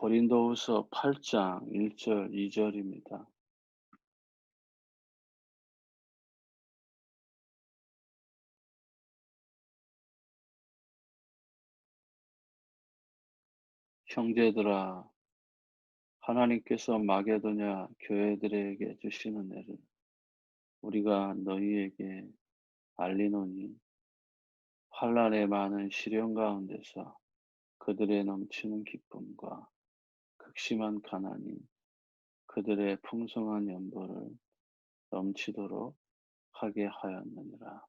고린도후서 8장 1절 2절입니다. 형제들아, 하나님께서 마게도냐 교회들에게 주시는 은혜를 우리가 너희에게 알리노니, 환난의 많은 시련 가운데서 그들의 넘치는 기쁨과 극심한 가난이 그들의 풍성한 연보를 넘치도록 하게 하였느니라.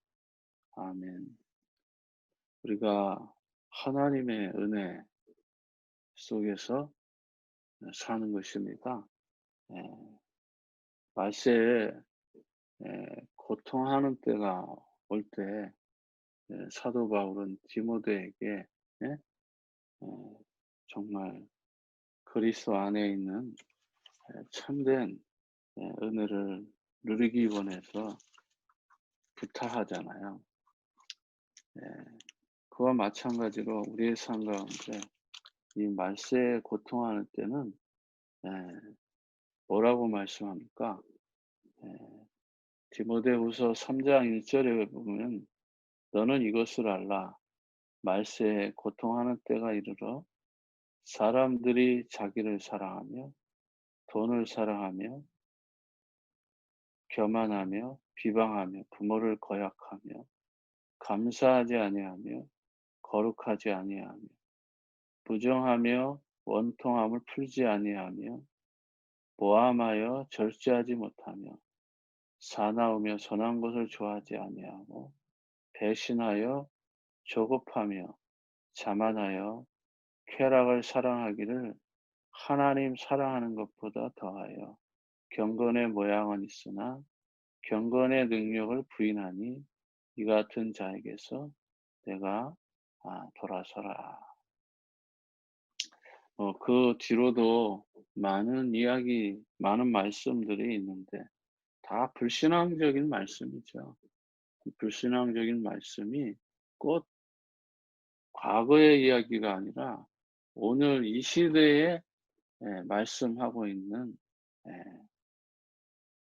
아멘. 우리가 하나님의 은혜 속에서 사는 것입니다. 예, 말세에 고통하는 때가 올 때 사도 바울은 디모데에게 예, 정말 그리스도 안에 있는 참된 은혜를 누리기 원해서 부탁하잖아요. 예, 그와 마찬가지로 우리의 삶 가운데 이 말세에 고통하는 때는 예, 뭐라고 말씀합니까? 예, 디모데후서 3장 1절에 보면 너는 이것을 알라. 말세에 고통하는 때가 이르러 사람들이 자기를 사랑하며 돈을 사랑하며 교만하며 비방하며 부모를 거역하며 감사하지 아니하며 거룩하지 아니하며 부정하며 원통함을 풀지 아니하며 모함하여 절제하지 못하며 사나우며 선한 것을 좋아하지 아니하고 배신하여 조급하며 자만하여 쾌락을 사랑하기를 하나님 사랑하는 것보다 더하여 경건의 모양은 있으나 경건의 능력을 부인하니 이 같은 자에게서 내가 돌아서라. 그 뒤로도 많은 이야기, 많은 말씀들이 있는데 다 불신앙적인 말씀이죠. 이 불신앙적인 말씀이 꼭 과거의 이야기가 아니라 오늘 이 시대에 말씀하고 있는 예,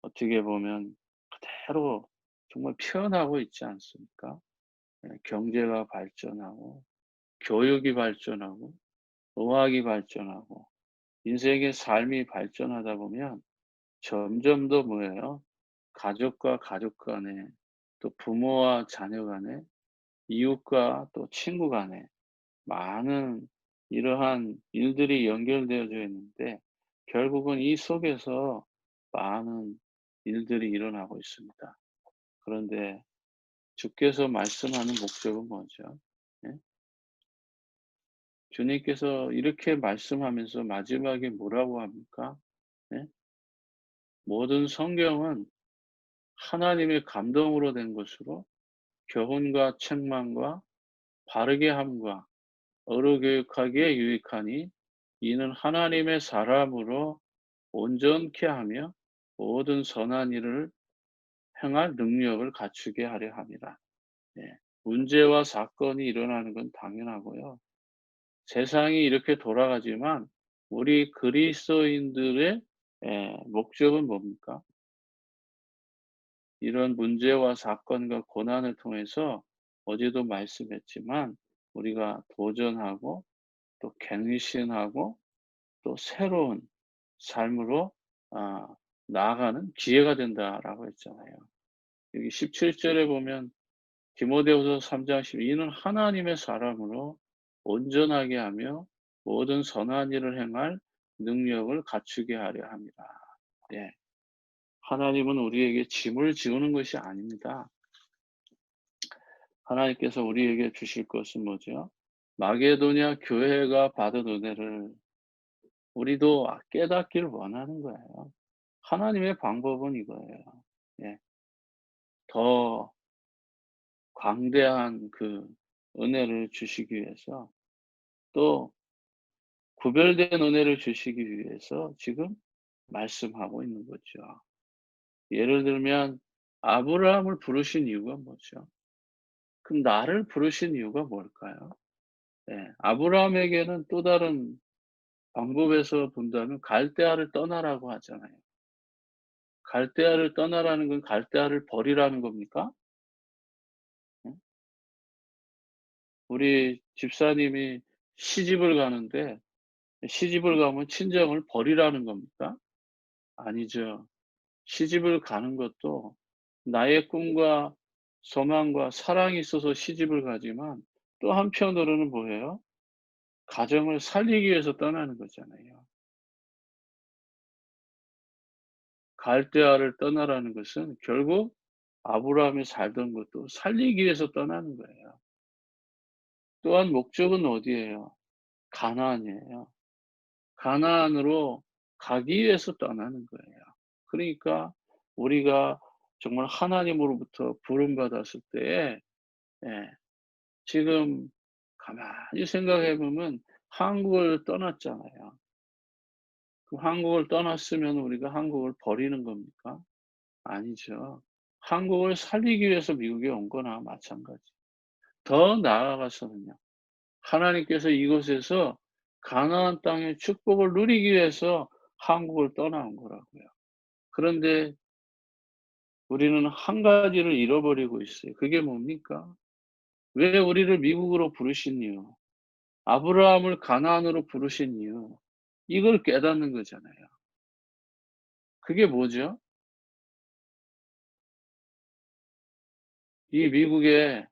어떻게 보면 그대로 정말 표현하고 있지 않습니까? 경제가 발전하고 교육이 발전하고 의학이 발전하고 인생의 삶이 발전하다 보면 점점 더 뭐예요? 가족과 가족 간에 또 부모와 자녀 간에 이웃과 또 친구 간에 많은 이러한 일들이 연결되어져 있는데 결국은 이 속에서 많은 일들이 일어나고 있습니다. 그런데 주께서 말씀하는 목적은 뭐죠? 예? 주님께서 이렇게 말씀하면서 마지막에 뭐라고 합니까? 예? 모든 성경은 하나님의 감동으로 된 것으로 교훈과 책망과 바르게 함과 어루 교육하기에 유익하니 이는 하나님의 사람으로 온전케 하며 모든 선한 일을 행할 능력을 갖추게 하려 함이라. 예. 문제와 사건이 일어나는 건 당연하고요. 세상이 이렇게 돌아가지만 우리 그리스도인들의 목적은 뭡니까? 이런 문제와 사건과 고난을 통해서 어제도 말씀했지만 우리가 도전하고 또 갱신하고 또 새로운 삶으로 아 나아가는 기회가 된다라고 했잖아요. 여기 17절에 보면 디모데후서 3장 12는 하나님의 사람으로 온전하게 하며 모든 선한 일을 행할 능력을 갖추게 하려 함이라. 예. 하나님은 우리에게 짐을 지우는 것이 아닙니다. 하나님께서 우리에게 주실 것은 뭐죠? 마게도냐 교회가 받은 은혜를 우리도 깨닫기를 원하는 거예요. 하나님의 방법은 이거예요. 예. 더 광대한 그 은혜를 주시기 위해서 또 구별된 은혜를 주시기 위해서 지금 말씀하고 있는 거죠. 예를 들면 아브라함을 부르신 이유가 뭐죠? 그럼 나를 부르신 이유가 뭘까요? 예, 아브라함에게는 또 다른 방법에서 본다면 갈대아를 떠나라고 하잖아요. 갈대아를 떠나라는 건 갈대아를 버리라는 겁니까? 예? 우리 집사님이 시집을 가는데 시집을 가면 친정을 버리라는 겁니까? 아니죠. 시집을 가는 것도 나의 꿈과 소망과 사랑이 있어서 시집을 가지만 또 한편으로는 뭐예요? 가정을 살리기 위해서 떠나는 거잖아요. 갈대아를 떠나라는 것은 결국 아브라함이 살던 것도 살리기 위해서 떠나는 거예요. 또한 목적은 어디예요? 가나안이에요. 가나안으로 가기 위해서 떠나는 거예요. 그러니까 우리가 정말 하나님으로부터 부름 받았을 때에 예 지금 가만히 생각해 보면 한국을 떠났잖아요. 그럼 한국을 떠났으면 우리가 한국을 버리는 겁니까? 아니죠. 한국을 살리기 위해서 미국에 온 거나 마찬가지. 더 나아가서는요. 하나님께서 이곳에서 가나안 땅의 축복을 누리기 위해서 한국을 떠나온 거라고요. 그런데 우리는 한 가지를 잃어버리고 있어요. 그게 뭡니까? 왜 우리를 미국으로 부르신 이유, 아브라함을 가나안으로 부르신 이유, 이걸 깨닫는 거잖아요. 그게 뭐죠? 이 미국에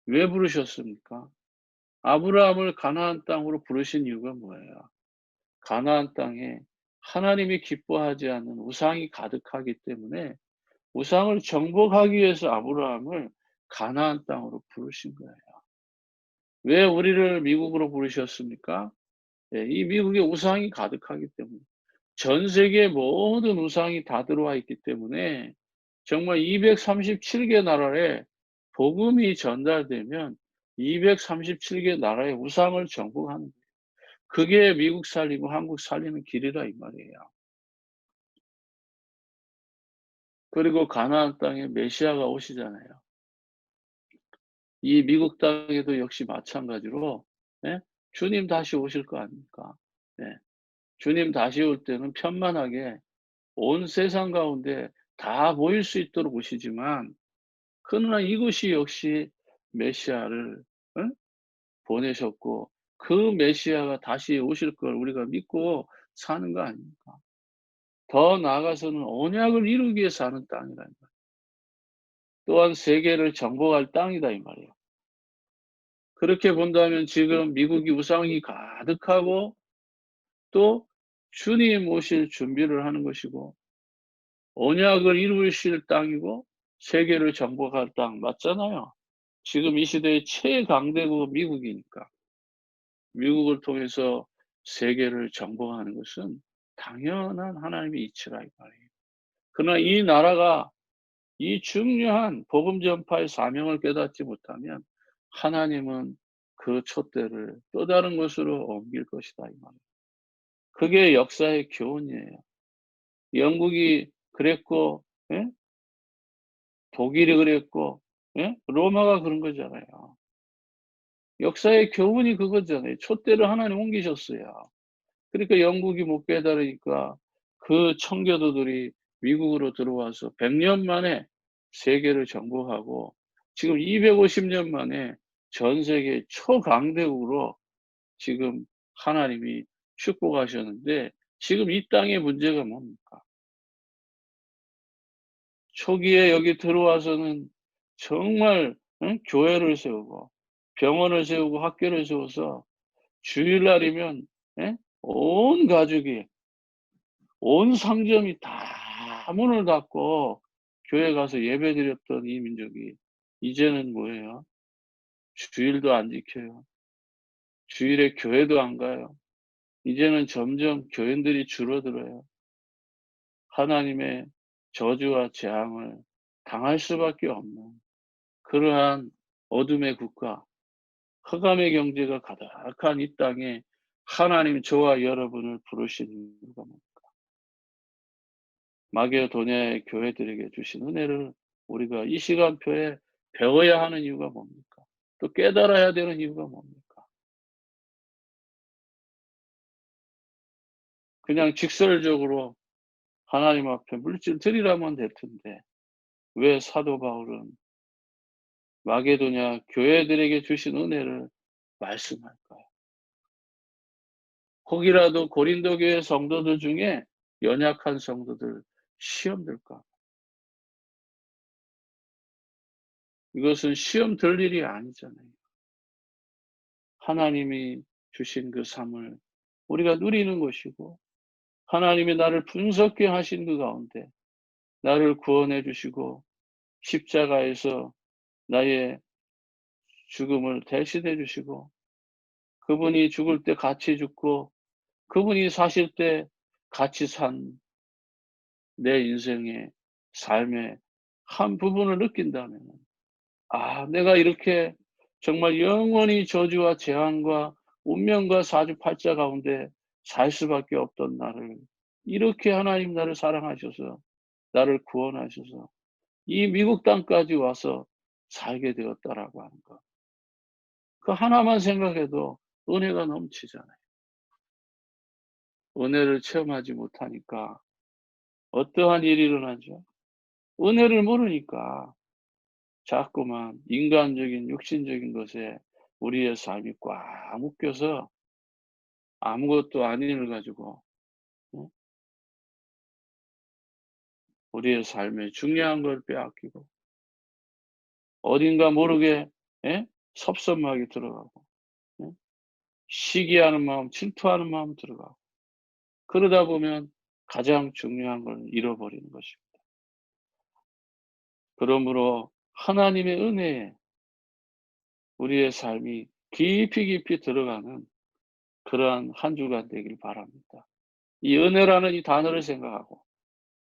왜 부르셨습니까? 아브라함을 가나안 땅으로 부르신 이유가 뭐예요? 가나안 땅에 하나님이 기뻐하지 않는 우상이 가득하기 때문에 우상을 정복하기 위해서 아브라함을 가나안 땅으로 부르신 거예요. 왜 우리를 미국으로 부르셨습니까? 예, 이 미국에 우상이 가득하기 때문에. 전 세계 모든 우상이 다 들어와 있기 때문에 정말 237개 나라에 복음이 전달되면 237개 나라의 우상을 정복하는 거예요. 그게 미국 살리고 한국 살리는 길이라 이 말이에요. 그리고 가나안 땅에 메시아가 오시잖아요. 이 미국 땅에도 역시 마찬가지로 예? 주님 다시 오실 거 아닙니까? 예. 주님 다시 올 때는 편만하게 온 세상 가운데 다 모일 수 있도록 오시지만 그러나 이것이 역시 메시아를 응? 보내셨고 그 메시아가 다시 오실 걸 우리가 믿고 사는 거 아닙니까? 더 나아가서는 언약을 이루기 위해서 사는 땅이라 말이에요. 또한 세계를 정복할 땅이다 이 말이에요. 그렇게 본다면 지금 미국이 우상이 가득하고 또 주님 오실 준비를 하는 것이고 언약을 이루실 땅이고 세계를 정복할 땅 맞잖아요. 지금 이 시대의 최강대국 미국이니까. 미국을 통해서 세계를 정복하는 것은 당연한 하나님의 이치라 이 말이에요. 그러나 이 나라가 이 중요한 복음 전파의 사명을 깨닫지 못하면 하나님은 그 촛대를 또 다른 곳으로 옮길 것이다 이 말이에요. 그게 역사의 교훈이에요. 영국이 그랬고 예? 독일이 그랬고 예? 로마가 그런 거잖아요. 역사의 교훈이 그거잖아요. 촛대를 하나님 옮기셨어요. 그러니까 영국이 못 깨달으니까 그 청교도들이 미국으로 들어와서 100년 만에 세계를 정복하고 지금 250년 만에 전 세계 초강대국으로 지금 하나님이 축복하셨는데 지금 이 땅의 문제가 뭡니까? 초기에 여기 들어와서는 정말 교회를 세우고 병원을 세우고 학교를 세워서 주일날이면 예? 온 가족이 온 상점이 다 문을 닫고 교회 가서 예배드렸던 이 민족이 이제는 뭐예요? 주일도 안 지켜요. 주일에 교회도 안 가요. 이제는 점점 교인들이 줄어들어요. 하나님의 저주와 재앙을 당할 수밖에 없는 그러한 어둠의 국가, 흑암의 경제가 가득한 이 땅에 하나님 저와 여러분을 부르시는 이유가 뭡니까? 마게도냐의 교회들에게 주신 은혜를 우리가 이 시간표에 배워야 하는 이유가 뭡니까? 또 깨달아야 되는 이유가 뭡니까? 그냥 직설적으로 하나님 앞에 물질 드리라면 될 텐데 왜 사도 바울은 마게도냐 교회들에게 주신 은혜를 말씀할까요? 혹이라도 고린도 교회 성도들 중에 연약한 성도들 시험 들까? 이것은 시험 들 일이 아니잖아요. 하나님이 주신 그 삶을 우리가 누리는 것이고 하나님이 나를 분석케 하신 그 가운데 나를 구원해 주시고 십자가에서 나의 죽음을 대신해 주시고 그분이 죽을 때 같이 죽고 그분이 사실 때 같이 산 내 인생의 삶의 한 부분을 느낀다면 내가 이렇게 정말 영원히 저주와 재앙과 운명과 사주팔자 가운데 살 수밖에 없던 나를 이렇게 하나님 나를 사랑하셔서 나를 구원하셔서 이 미국 땅까지 와서 살게 되었다라고 하는 것. 그 하나만 생각해도 은혜가 넘치잖아요. 은혜를 체험하지 못하니까 어떠한 일이 일어나죠? 은혜를 모르니까 자꾸만 인간적인 육신적인 것에 우리의 삶이 꽉 묶여서 아무것도 아닌 일 가지고 어 우리의 삶에 중요한 걸 빼앗기고 어딘가 모르게 섭섭하게 들어가고 예? 시기하는 마음, 질투하는 마음 들어가고 그러다 보면 가장 중요한 걸 잃어버리는 것입니다. 그러므로 하나님의 은혜에 우리의 삶이 깊이 깊이 들어가는 그러한 한 주간 되길 바랍니다. 이 은혜라는 이 단어를 생각하고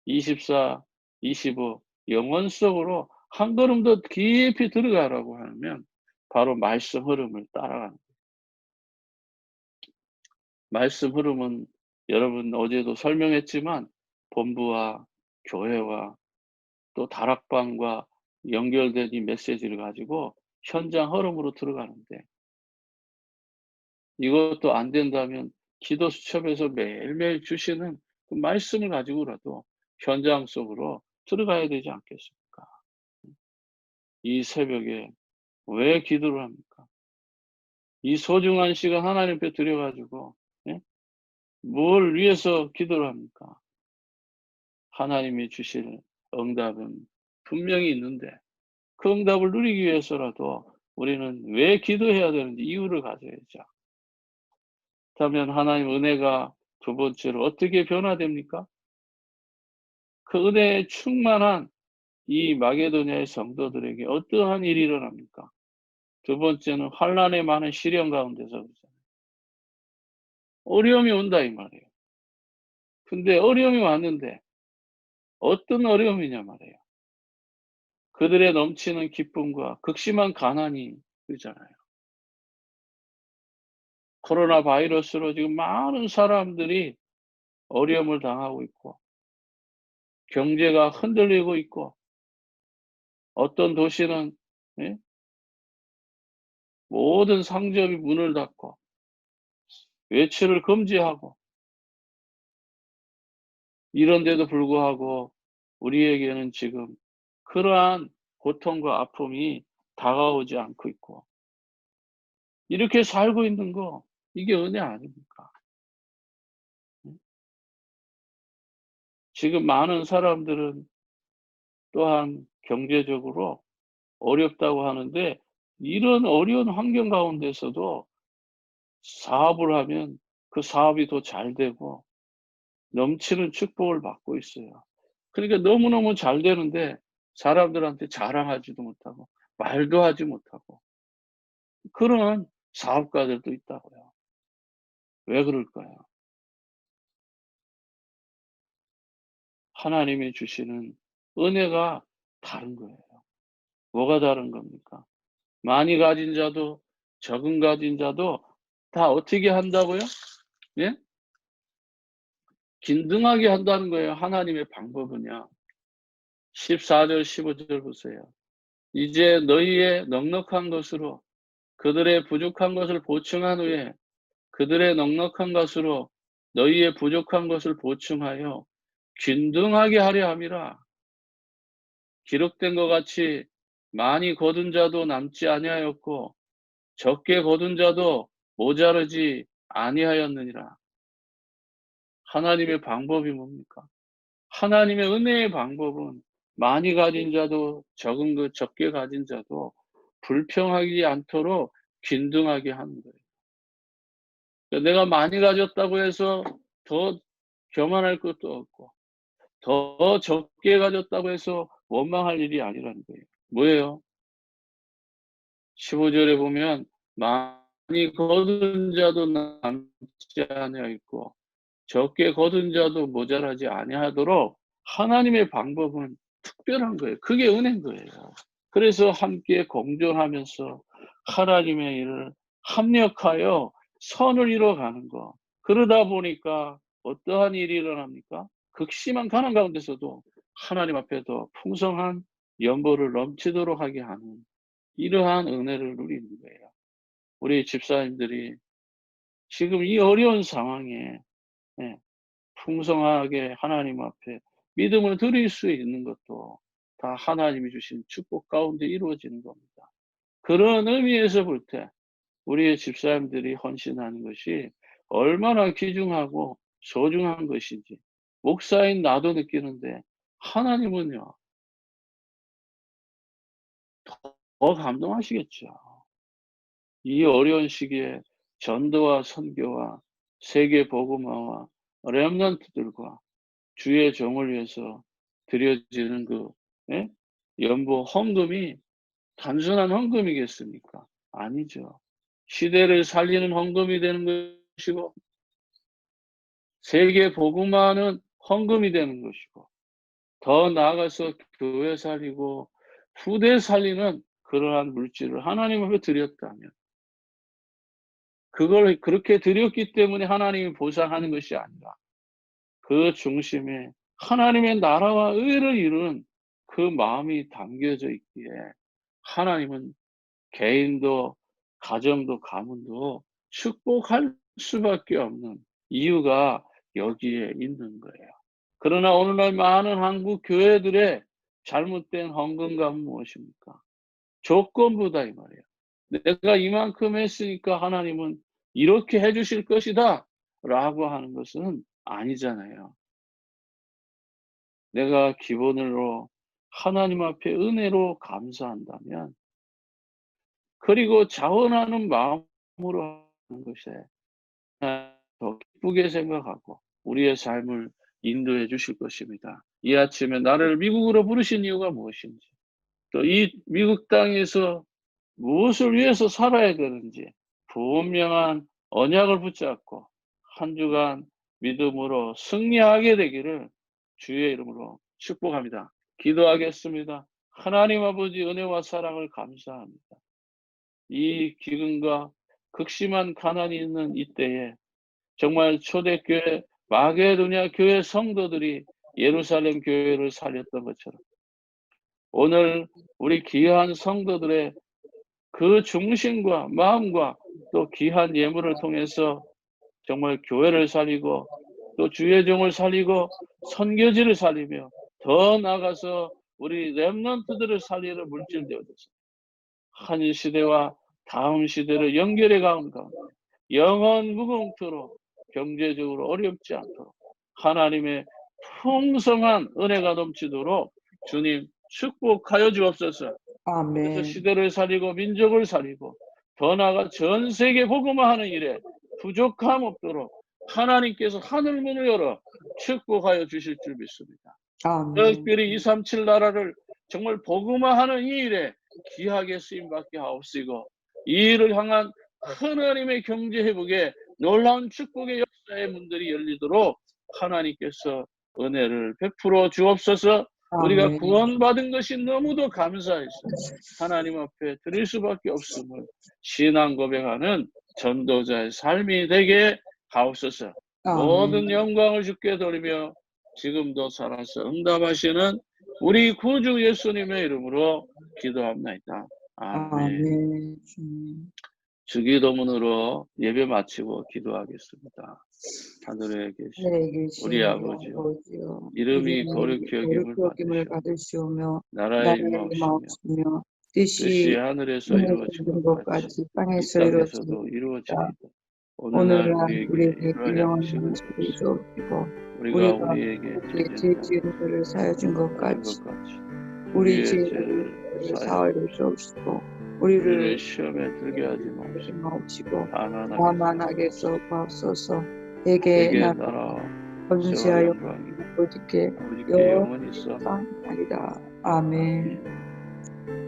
24, 25 영혼 속으로 한 걸음 더 깊이 들어가라고 하면 바로 말씀 흐름을 따라가는 거예요. 말씀 흐름은 여러분 어제도 설명했지만 본부와 교회와 또 다락방과 연결된 이 메시지를 가지고 현장 흐름으로 들어가는데 이것도 안 된다면 기도 수첩에서 매일매일 주시는 그 말씀을 가지고라도 현장 속으로 들어가야 되지 않겠습니까? 이 새벽에 왜 기도를 합니까? 이 소중한 시간 하나님 앞에 드려 가지고 예? 뭘 위해서 기도를 합니까? 하나님이 주실 응답은 분명히 있는데 그 응답을 누리기 위해서라도 우리는 왜 기도해야 되는지 이유를 가져야죠. 그렇다면 하나님 은혜가 두 번째로 어떻게 변화됩니까? 그 은혜에 충만한 이 마게도냐의 성도들에게 어떠한 일이 일어납니까? 두 번째는 환난의 많은 시련 가운데서 그러잖아요. 어려움이 온다 이 말이에요. 근데 어려움이 왔는데 어떤 어려움이냐 말이에요. 그들의 넘치는 기쁨과 극심한 가난이 그잖아요. 코로나 바이러스로 지금 많은 사람들이 어려움을 당하고 있고 경제가 흔들리고 있고 어떤 도시는 예? 모든 상점이 문을 닫고 외출을 금지하고 이런데도 불구하고 우리에게는 지금 그러한 고통과 아픔이 다가오지 않고 있고 이렇게 살고 있는 거 이게 은혜 아닙니까? 음? 지금 많은 사람들은 또한 경제적으로 어렵다고 하는데 이런 어려운 환경 가운데서도 사업을 하면 그 사업이 더 잘 되고 넘치는 축복을 받고 있어요. 그러니까 너무너무 잘 되는데 사람들한테 자랑하지도 못하고 말도 하지 못하고 그런 사업가들도 있다고요. 왜 그럴까요? 하나님이 주시는 은혜가 다른 거예요. 뭐가 다른 겁니까? 많이 가진 자도 적은 가진 자도 다 어떻게 한다고요? 예? 균등하게 한다는 거예요. 하나님의 방법은요. 14절 15절 보세요. 이제 너희의 넉넉한 것으로 그들의 부족한 것을 보충한 후에 그들의 넉넉한 것으로 너희의 부족한 것을 보충하여 균등하게 하려 함이라. 기록된 것 같이 많이 거둔 자도 남지 아니하였고 적게 거둔 자도 모자르지 아니하였느니라. 하나님의 방법이 뭡니까? 하나님의 은혜의 방법은 많이 가진 자도 적게 가진 자도 불평하지 않도록 균등하게 하는 거예요. 그러니까 내가 많이 가졌다고 해서 더 교만할 것도 없고 더 적게 가졌다고 해서 원망할 일이 아니라는 거예요. 뭐예요? 15절에 보면 많이 거둔 자도 남지 아니하였고 적게 거둔 자도 모자라지 아니하도록 하나님의 방법은 특별한 거예요. 그게 은혜인 거예요. 그래서 함께 공존하면서 하나님의 일을 합력하여 선을 이뤄가는 거. 그러다 보니까 어떠한 일이 일어납니까? 극심한 가난 가운데서도 하나님 앞에 더 풍성한 연보를 넘치도록 하게 하는 이러한 은혜를 누리는 거예요. 우리 집사님들이 지금 이 어려운 상황에 예, 풍성하게 하나님 앞에 믿음을 드릴 수 있는 것도 다 하나님이 주신 축복 가운데 이루어지는 겁니다. 그런 의미에서 볼 때 우리의 집사님들이 헌신하는 것이 얼마나 귀중하고 소중한 것인지 목사인 나도 느끼는데 하나님은요 더 감동하시겠죠. 이 어려운 시기에 전도와 선교와 세계 복음화와 렘넌트들과 주의 종을 위해서 드려지는 그 예? 연보 헌금이 단순한 헌금이겠습니까? 아니죠. 시대를 살리는 헌금이 되는 것이고 세계 복음화는 헌금이 되는 것이고 더 나아가서 교회 살리고 후대 살리는 그러한 물질을 하나님 앞에 드렸다면 그걸 그렇게 드렸기 때문에 하나님이 보상하는 것이 아니라 그 중심에 하나님의 나라와 의를 이루는 그 마음이 담겨져 있기에 하나님은 개인도 가정도 가문도 축복할 수밖에 없는 이유가 여기에 있는 거예요. 그러나 오늘날 많은 한국 교회들의 잘못된 헌금감은 무엇입니까? 조건부다 이 말이에요. 내가 이만큼 했으니까 하나님은 이렇게 해 주실 것이다 라고 하는 것은 아니잖아요. 내가 기본으로 하나님 앞에 은혜로 감사한다면 그리고 자원하는 마음으로 하는 것에 더 기쁘게 생각하고 우리의 삶을 인도해 주실 것입니다. 이 아침에 나를 미국으로 부르신 이유가 무엇인지 또 이 미국 땅에서 무엇을 위해서 살아야 되는지 분명한 언약을 붙잡고 한 주간 믿음으로 승리하게 되기를 주의 이름으로 축복합니다. 기도하겠습니다. 하나님 아버지 은혜와 사랑을 감사합니다. 이 기근과 극심한 가난이 있는 이때에 정말 초대교회 마게도냐 교회 성도들이 예루살렘 교회를 살렸던 것처럼 오늘 우리 귀한 성도들의 그 중심과 마음과 또 귀한 예물을 통해서 정말 교회를 살리고 또 주의 종을 살리고 선교지를 살리며 더 나아가서 우리 렘넌트들을 살리는 물질 되어져서 한 시대와 다음 시대를 연결해 가는 가운데 영원 무궁토록 경제적으로 어렵지 않도록 하나님의 풍성한 은혜가 넘치도록 주님 축복하여 주옵소서. 그래서 아멘. 시대를 살리고 민족을 살리고 더 나아가 전 세계 복음화하는 일에 부족함 없도록 하나님께서 하늘문을 열어 축복하여 주실 줄 믿습니다. 아멘. 특별히 237 나라를 정말 복음화하는 이 일에 귀하게 쓰임받게 하옵시고 이 일을 향한 하나님의 경제 회복에 놀라운 축복의 역사의 문들이 열리도록 하나님께서 은혜를 베풀어 주옵소서. 우리가 아멘. 구원받은 것이 너무도 감사해서 하나님 앞에 드릴 수밖에 없음을 신앙 고백하는 전도자의 삶이 되게 하옵소서. 모든 아멘. 영광을 주께 돌리며 지금도 살아서 응답하시는 우리 구주 예수님의 이름으로 기도합니다. 아멘. 아멘. 주기도문으로 예배 마치고 기도하겠습니다. 하늘에 계신 하늘에 우리 계신 우리 아버지여, 아버지여, 이름이 이름이 거룩히 여김을 거룩히 여김을 받으시오. 받으시오며 나라의 나라의 임하옵시며 임하옵시며 뜻이 뜻이 하늘에서 하늘에서 이루어진 이룬 것 것 같이 같이 이 땅에서 땅에서도 이루어지이다. 이루어지이다. 오늘날 오늘날 우리에게 우리에게 일용할 일용할 양식을 양식을 주옵시고, 주옵시고 우리가 우리가 우리에게 우리의 죄진 죄 자를 지은 자를 사여 준 것 사준 같이 것 같이 우리 우리의 죄를 죄를 사하여 사하여 주옵시고, 주옵시고 우리를 우리를 시험에 들게 하지 하지 마옵시고 마옵시고 다만 악에서 다만 악에서 구하옵소서. 구하옵소서. 내게 내게 나라 나라와 권세와 권세하여 영광이 아버지께 아버지께 영원히 영원히 있어. 감사하리이다. 아멘. 아멘.